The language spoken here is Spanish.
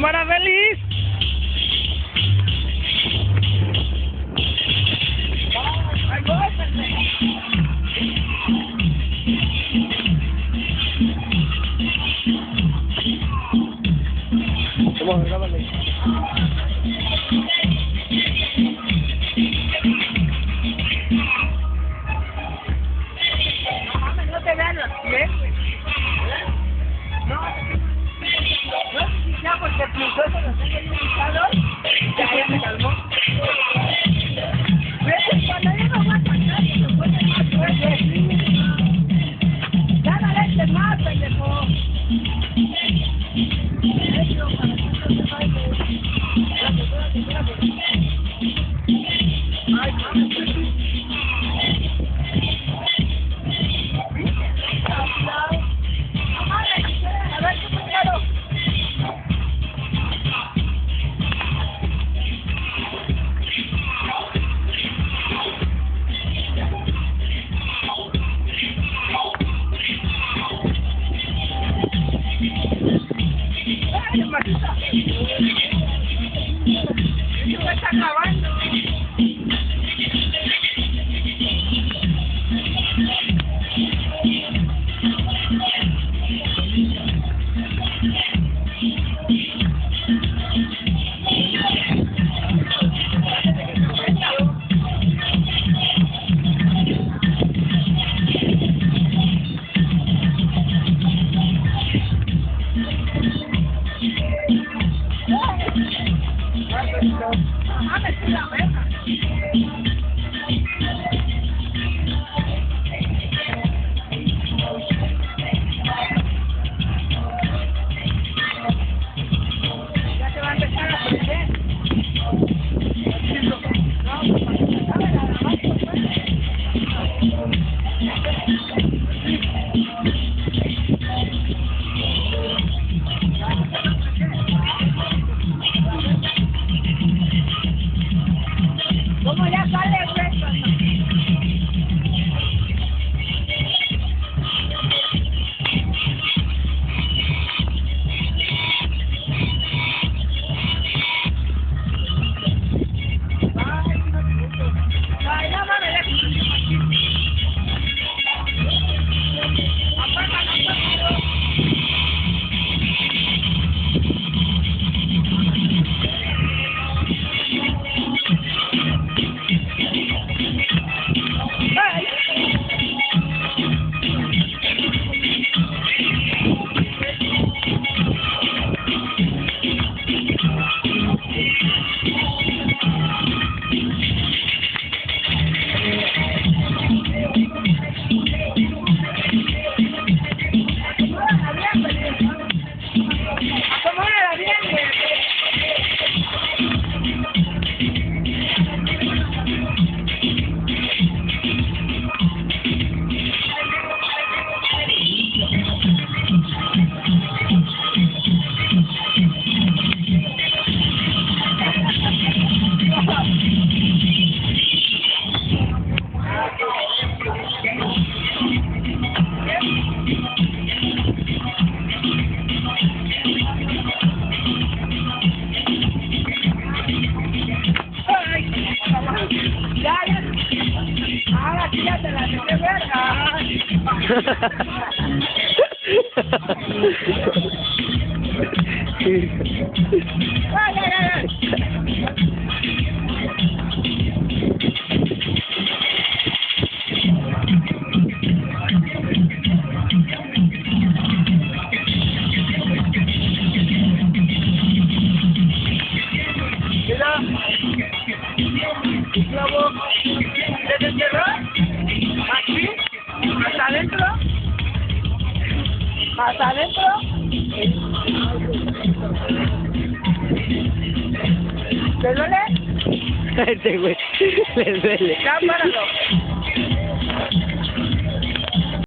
cámara feliz. Vamos, grábale. No te vean los pies. No, ya porque pulsó se los tengo bien hinchados. Ya se calmó. Cuando yo no voy a pasar, se pone más fuerte. Ya no le eches más, pendejo. Se está acabando. ¿Cómo ya sale el resto? Ay, no mames, ahora sí ya te la dejé verga. Ay, ay, ay. Mira, clavo, desde el cerro, aquí, hasta adentro, ¿te duele? Este güey, le duele. Ya, páralo.